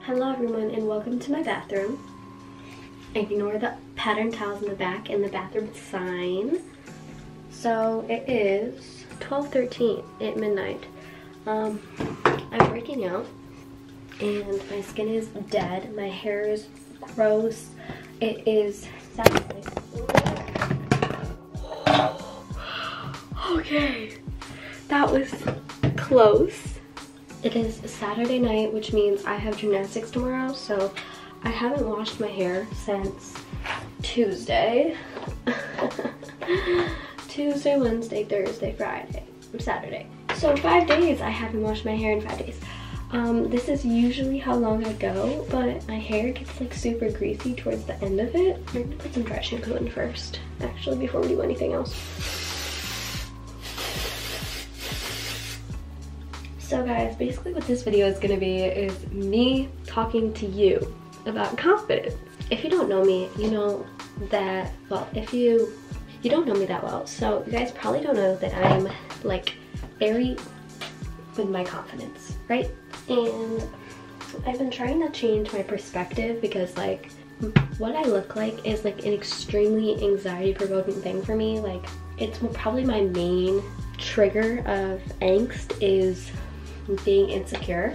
Hello everyone and welcome to my bathroom. Ignore the pattern towels in the back and the bathroom sign. So it is 12:13 at midnight. I'm breaking out and my skin is dead. My hair is gross. It is Saturday. Okay, that was close. It is Saturday night, which means I have gymnastics tomorrow, so I haven't washed my hair since Tuesday. Tuesday, Wednesday, Thursday, Friday, Saturday. So 5 days I haven't washed my hair in 5 days. This is usually how long I go, but my hair gets like super greasy towards the end of it. I'm gonna put some dry shampoo in first, actually, before we do anything else. So guys, basically what this video is gonna be is me talking to you about confidence. If you don't know me, you know that, well, if you don't know me that well, so you guys probably don't know that I'm like airy with my confidence, right? And I've been trying to change my perspective because like what I look like is like an extremely anxiety provoking thing for me. Like it's probably my main trigger of angst is being insecure.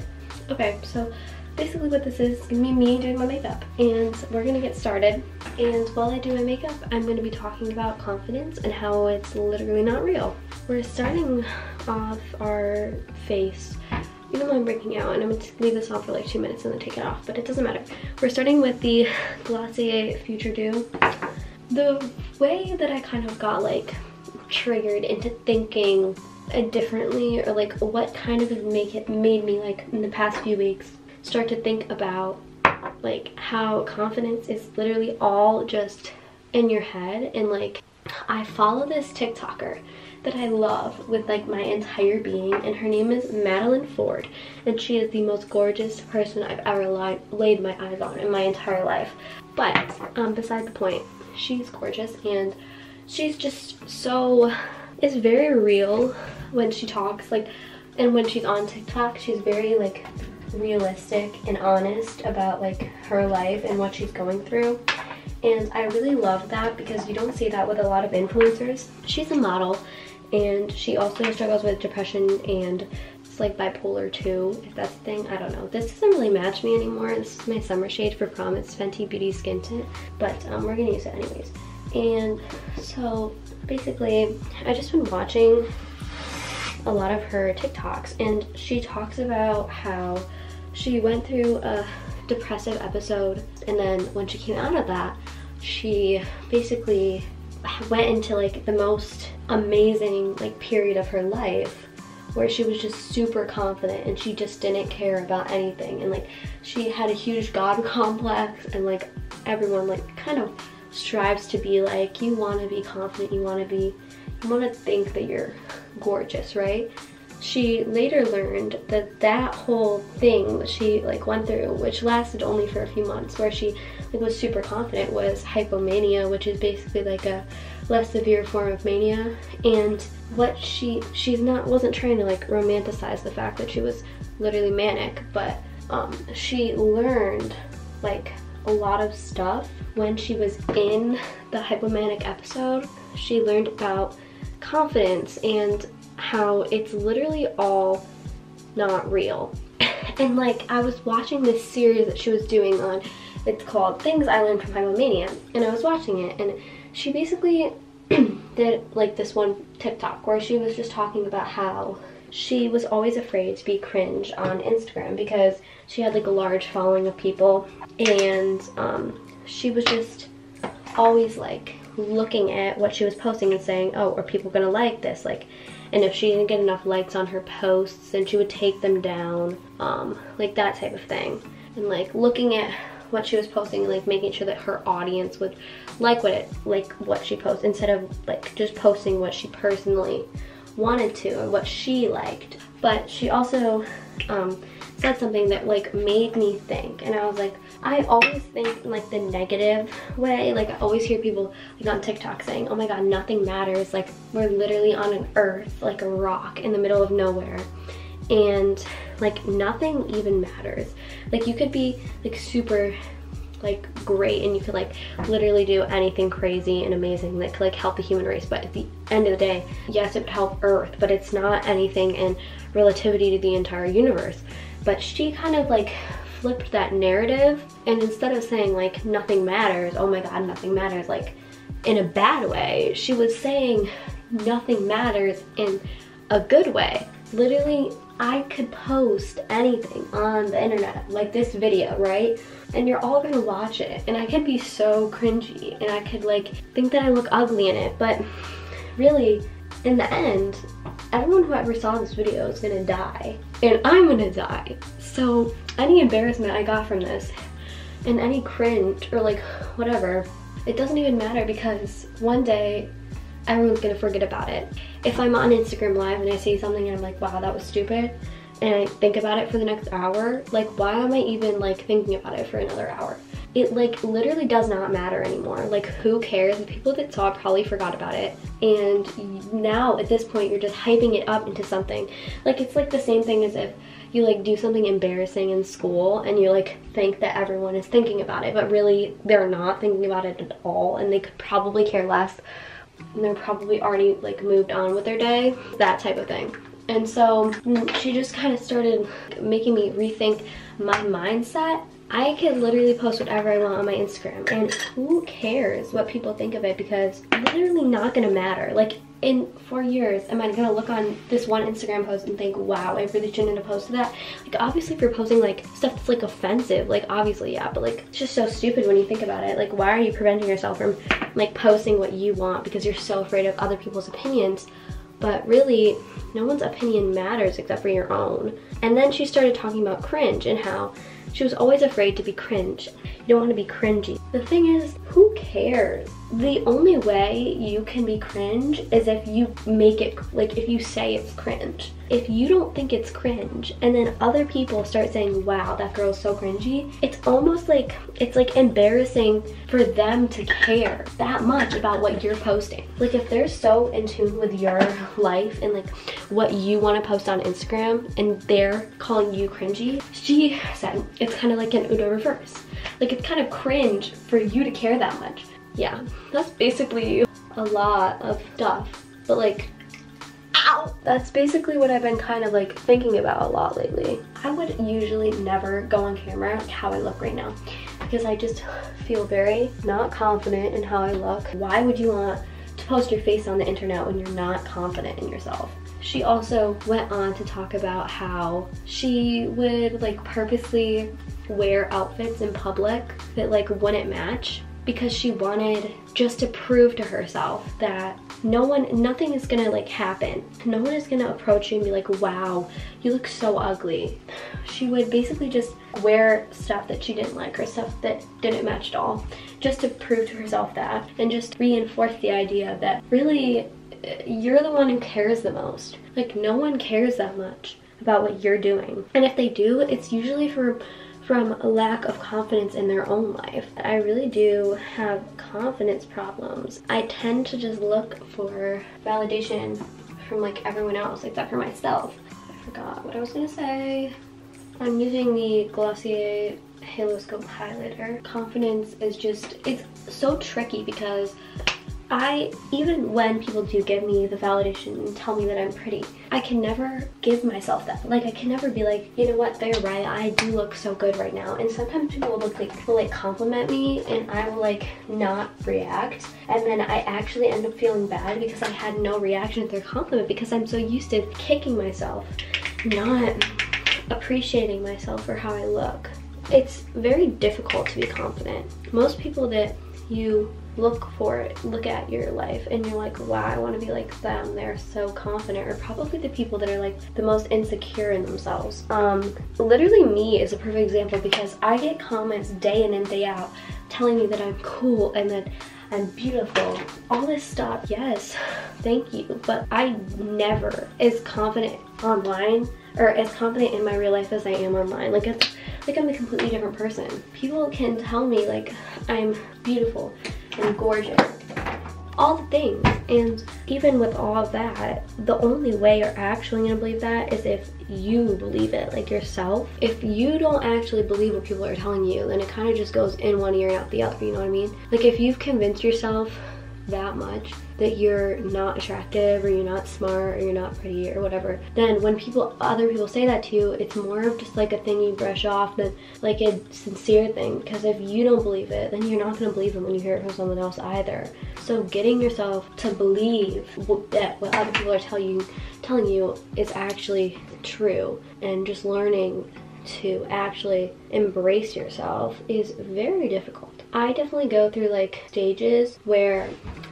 Okay, so basically what this is gonna be me doing my makeup and we're gonna get started. And while I do my makeup, I'm gonna be talking about confidence and how it's literally not real. We're starting off our face, even though I'm breaking out, and I'm gonna leave this on for like 2 minutes and then take it off, but it doesn't matter. We're starting with the Glossier Future Dew. The way that I kind of got like triggered into thinking differently, or like what kind of made me like in the past few weeks start to think about like how confidence is literally all just in your head. And like I follow this TikToker that I love with like my entire being, and her name is Madeline Ford, and she is the most gorgeous person I've ever laid my eyes on in my entire life. But beside the point, she's gorgeous and she's just so, it's very real when she talks, like, and when she's on TikTok, she's very like realistic and honest about like her life and what she's going through. And I really love that because you don't see that with a lot of influencers. She's a model and she also struggles with depression and it's like bipolar too, if that's the thing. I don't know. This doesn't really match me anymore. This is my summer shade for prom. It's Fenty Beauty Skin Tint, but we're gonna use it anyways. And so basically I just been watching a lot of her TikToks, and she talks about how she went through a depressive episode, and then when she came out of that, she basically went into like the most amazing like period of her life where she was just super confident and she just didn't care about anything, and like she had a huge god complex, and like everyone like kind of strives to be like, you want to be confident, you want to think that you're gorgeous, right? She later learned that that whole thing that she like went through, which lasted only for a few months, where she like was super confident, was hypomania, which is basically like a less severe form of mania. And what wasn't trying to like romanticize the fact that she was literally manic, but she learned like a lot of stuff when she was in the hypomanic episode. She learned about confidence and how it's literally all not real. And like I was watching this series that she was doing on, it's called Things I Learned from Hypomania, and I was watching it, and she basically did like this one TikTok where she was just talking about how she was always afraid to be cringe on Instagram because she had like a large following of people, and she was just always like looking at what she was posting and saying, oh, are people gonna like this? Like, and if she didn't get enough likes on her posts, then she would take them down, like that type of thing. And like looking at what she was posting, like making sure that her audience would like what she posts, instead of like just posting what she personally wanted to and what she liked. But she also said something that like made me think, and I was like, I always think in like the negative way. Like I always hear people like on TikTok saying, oh my god, nothing matters, like we're literally on an earth, like a rock in the middle of nowhere, and like nothing even matters. Like you could be like super like great and you could like literally do anything crazy and amazing that could like help the human race, but at the end of the day, yes, it would help Earth, but it's not anything in relativity to the entire universe. But she kind of like flipped that narrative, and instead of saying like nothing matters, oh my god, nothing matters, like in a bad way, she was saying nothing matters in a good way. Literally, I could post anything on the internet, like this video, right? And you're all gonna watch it, and I could be so cringy, and I could like think that I look ugly in it, but really, in the end, everyone who ever saw this video is gonna die, and I'm gonna die. So any embarrassment I got from this, and any cringe, or like whatever, it doesn't even matter, because one day, everyone's gonna forget about it. If I'm on Instagram Live and I see something and I'm like, wow, that was stupid, and I think about it for the next hour, like why am I even like thinking about it for another hour? It like literally does not matter anymore. Like who cares? The people that saw it probably forgot about it, and now at this point you're just hyping it up into something. Like it's like the same thing as if you like do something embarrassing in school and you like think that everyone is thinking about it, but really they're not thinking about it at all, and they could probably care less, and they're probably already like moved on with their day, that type of thing. And so she just kind of started making me rethink my mindset. I could literally post whatever I want on my Instagram, and who cares what people think of it, because it's literally not gonna matter. Like in 4 years, am I gonna look on this one Instagram post and think, wow, I really shouldn't have posted that? Like obviously if you're posting like stuff that's like offensive, like obviously yeah, but like it's just so stupid when you think about it. Like why are you preventing yourself from like posting what you want because you're so afraid of other people's opinions? But really, no one's opinion matters except for your own. And then she started talking about cringe and how she was always afraid to be cringe. You don't want to be cringy. The thing is, who cares? The only way you can be cringe is if you make it, like if you say it's cringe. If you don't think it's cringe and then other people start saying, wow, that girl's so cringy, it's almost like, it's like embarrassing for them to care that much about what you're posting. Like if they're so in tune with your life and like what you want to post on Instagram and they're calling you cringy, she said it's kind of like an Uno reverse. Like it's kind of cringe for you to care that much. Yeah, that's basically a lot of stuff, but like, ow! That's basically what I've been kind of like thinking about a lot lately. I would usually never go on camera like how I look right now, because I just feel very not confident in how I look. Why would you want to post your face on the internet when you're not confident in yourself? She also went on to talk about how she would like purposely wear outfits in public that like wouldn't match, because she wanted just to prove to herself that nothing is gonna like happen. No one is gonna approach you and be like, wow, you look so ugly. She would basically just wear stuff that she didn't like or stuff that didn't match at all, just to prove to herself that, and just reinforce the idea that really you're the one who cares the most. Like no one cares that much about what you're doing. And if they do, it's usually from a lack of confidence in their own life. I really do have confidence problems. I tend to just look for validation from like everyone else except for myself. I forgot what I was gonna say. I'm using the Glossier Halo Scope highlighter. Confidence is just, it's so tricky because even when people do give me the validation and tell me that I'm pretty, I can never give myself that. Like I can never be like, you know what, they're right, I do look so good right now. And sometimes people will like compliment me and I will like not react, and then I actually end up feeling bad because I had no reaction to their compliment, because I'm so used to kicking myself, not appreciating myself for how I look. It's very difficult to be confident. Most people that you look at your life and you're like, wow, I want to be like them, they're so confident, are probably the people that are like the most insecure in themselves. Literally me is a perfect example, because I get comments day in and day out telling me that I'm cool and that I'm beautiful, all this stuff. Yes, thank you, but I never as confident online or as confident in my real life as I am online. Like it's like I'm a completely different person. People can tell me like I'm beautiful and gorgeous all the things. And even with all of that, the only way you're actually gonna believe that is if you believe it, like yourself. If you don't actually believe what people are telling you, then it kind of just goes in one ear and out the other, you know what I mean? Like if you've convinced yourself that much that you're not attractive or you're not smart or you're not pretty or whatever, then when other people say that to you, it's more of just like a thing you brush off than like a sincere thing. Because if you don't believe it, then you're not going to believe it when you hear it from someone else either. So getting yourself to believe that what other people are telling you is actually true, and just learning to actually embrace yourself is very difficult. I definitely go through like stages where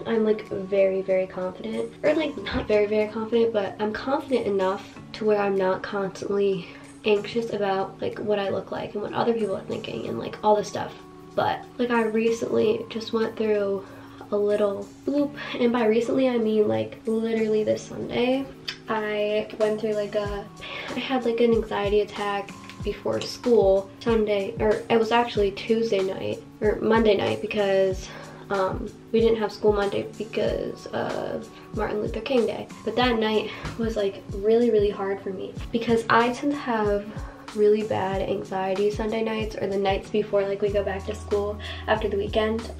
I'm like very, very confident, or like not very, very confident, but I'm confident enough to where I'm not constantly anxious about like what I look like and what other people are thinking and like all this stuff. But like I recently just went through a little bloop, and by recently I mean like literally this Sunday. I went through like I had like an anxiety attack before school Sunday, or it was actually Tuesday night or Monday night, because we didn't have school Monday because of Martin Luther King Day. But that night was like really, really hard for me because I tend to have really bad anxiety Sunday nights, or the nights before like we go back to school after the weekend,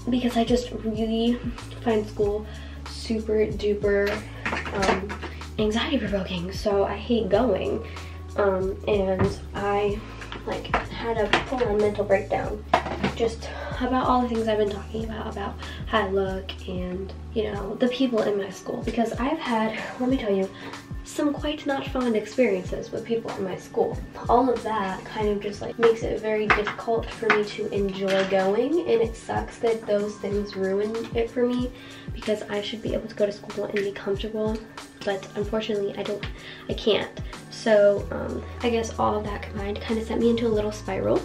because I just really find school super duper anxiety provoking, so I hate going. And I like had a full-on mental breakdown just about all the things I've been talking about how I look and, you know, the people in my school, because I've had, let me tell you, some quite not fond experiences with people in my school. All of that kind of just like makes it very difficult for me to enjoy going, and it sucks that those things ruin it for me, because I should be able to go to school and be comfortable, but unfortunately I can't. So I guess all of that combined kind of sent me into a little spiral.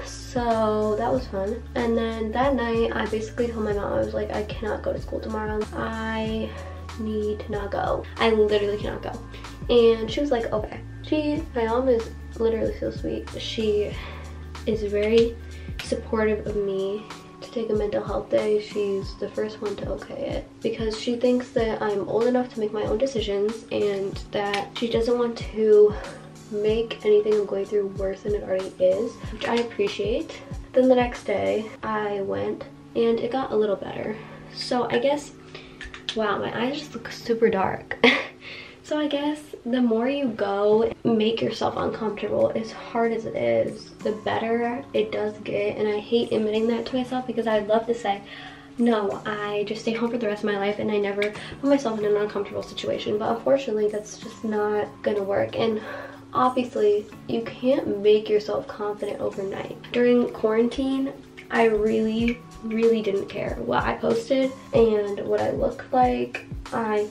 So that was fun. And then that night I basically told my mom, I was like, I cannot go to school tomorrow. I need to not go. I literally cannot go. And she was like, okay. My mom is literally so sweet. She is very supportive of me to take a mental health day. She's the first one to okay it, because she thinks that I'm old enough to make my own decisions, and that she doesn't want to make anything I'm going through worse than it already is, which I appreciate. Then the next day I went and it got a little better. So I guess, wow, my eyes just look super dark. So I guess the more you go, make yourself uncomfortable, as hard as it is, the better it does get. And I hate admitting that to myself, because I'd love to say, no, I just stay home for the rest of my life and I never put myself in an uncomfortable situation. But unfortunately, that's just not gonna work. And obviously, you can't make yourself confident overnight. During quarantine, I really, really didn't care what I posted and what I looked like. I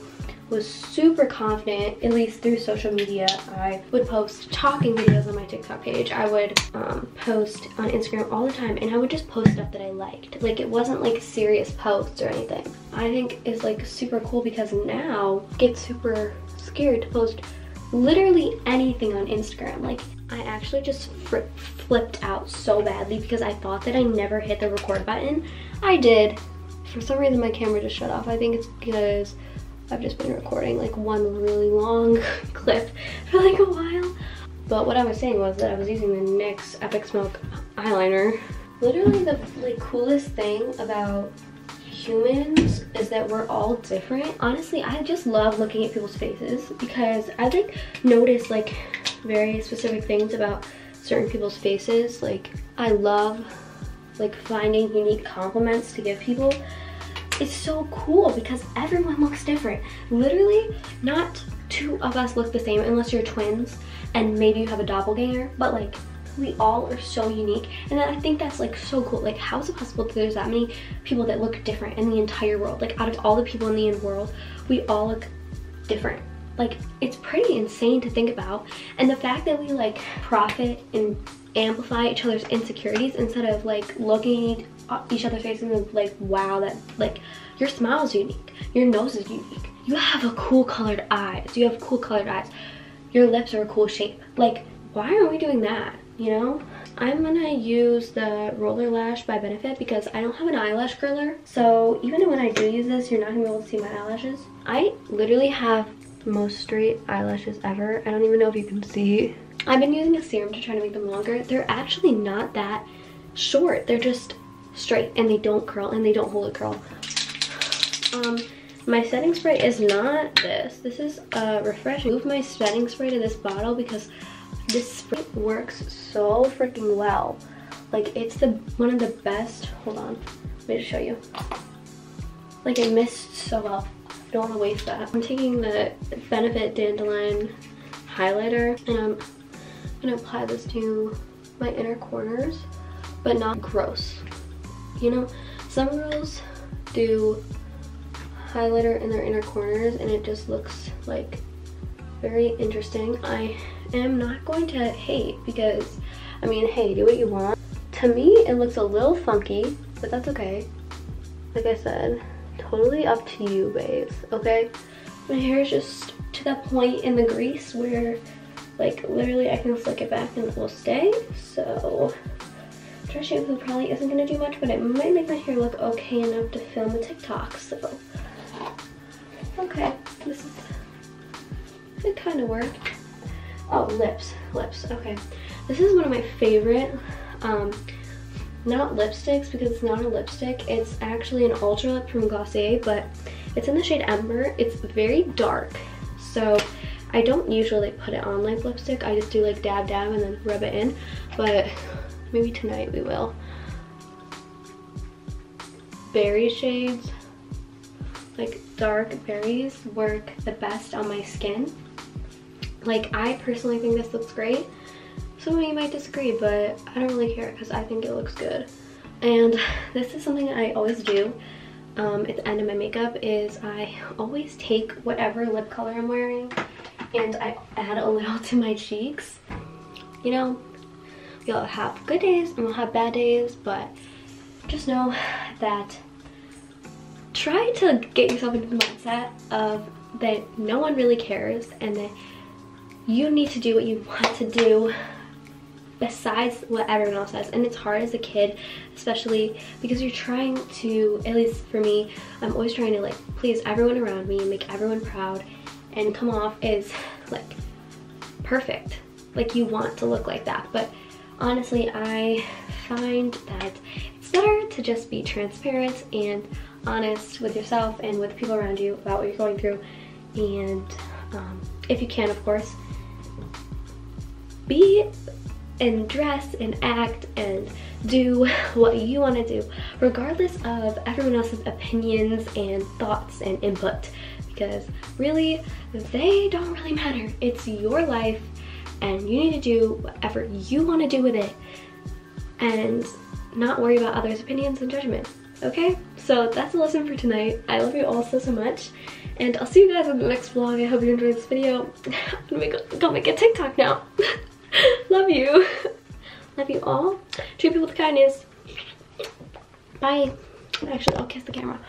was super confident, at least through social media. I would post talking videos on my TikTok page. I would post on Instagram all the time, and I would just post stuff that I liked. Like, it wasn't like serious posts or anything. I think it's like super cool, because now I get super scared to post literally anything on Instagram. Like, I actually just flipped out so badly because I thought that I never hit the record button. I did. For some reason my camera just shut off. I think it's because I've just been recording like one really long clip for like a while. But what I was saying was that I was using the NYX Epic Smoke eyeliner. Literally the like coolest thing about humans is that we're all different. Honestly, I just love looking at people's faces, because I like notice like very specific things about certain people's faces. Like, I love like finding unique compliments to give people. It's so cool because everyone looks different. Literally, not two of us look the same unless you're twins and maybe you have a doppelganger, but like we all are so unique. And I think that's like so cool. Like, how is it possible that there's that many people that look different in the entire world? Like, out of all the people in the world, we all look different. Like, it's pretty insane to think about. And the fact that we like profit and amplify each other's insecurities instead of like looking at each other's faces and like, wow, that like your smile is unique, your nose is unique, you have a cool colored eyes, your lips are a cool shape. Like, why aren't we doing that? you know? I'm gonna use the Roller Lash by Benefit because I don't have an eyelash curler. So even when I do use this, you're not gonna be able to see my eyelashes. I literally have the most straight eyelashes ever. I don't even know if you can see. I've been using a serum to try to make them longer. They're actually not that short. They're just straight and they don't curl and they don't hold a curl. My setting spray is not this. This is refreshing. I moved my setting spray to this bottle because this spray works so freaking well. Like, it's one of the best. Hold on, let me just show you. Like, it mists so well. I don't want to waste that. I'm taking the Benefit Dandelion highlighter and I'm gonna apply this to my inner corners, but not gross. You know, some girls do highlighter in their inner corners and it just looks like very interesting. I am not going to hate because, I mean, hey, do what you want. To me, it looks a little funky, but that's okay. Like I said, totally up to you, babes, okay? My hair is just to that point in the grease where, like, literally I can flick it back and it will stay. So, dry shampoo probably isn't gonna do much, but it might make my hair look okay enough to film a TikTok, so. Okay, it kind of worked. Oh, lips, okay. This is one of my favorite, not lipsticks because it's not a lipstick. It's actually an Ultra Lip from Glossier, but it's in the shade Ember. It's very dark, so I don't usually put it on like lipstick. I just do like dab and then rub it in, but maybe tonight we will. Berry shades, like dark berries, work the best on my skin. Like, I personally think this looks great. Some of you might disagree, but I don't really care because I think it looks good. And this is something that I always do at the end of my makeup is I always take whatever lip color I'm wearing and I add a little to my cheeks. You know, we'll have good days and we'll have bad days, but just know that try to get yourself into the mindset of that no one really cares and that you need to do what you want to do besides what everyone else says. And it's hard as a kid, especially because you're trying to, at least for me, I'm always trying to like please everyone around me, make everyone proud, and come off as like perfect. Like, you want to look like that. But honestly, I find that it's better to just be transparent and honest with yourself and with people around you about what you're going through. And if you can, of course, be and dress and act and do what you want to do regardless of everyone else's opinions and thoughts and input, because really they don't really matter. It's your life and you need to do whatever you want to do with it and not worry about others' opinions and judgment. Okay, so that's the lesson for tonight. I love you all so much, and I'll see you guys in the next vlog. I hope you enjoyed this video. I'm gonna go make a TikTok now. Love you. Love you all. Treat people with kindness. Bye. Actually, I'll kiss the camera.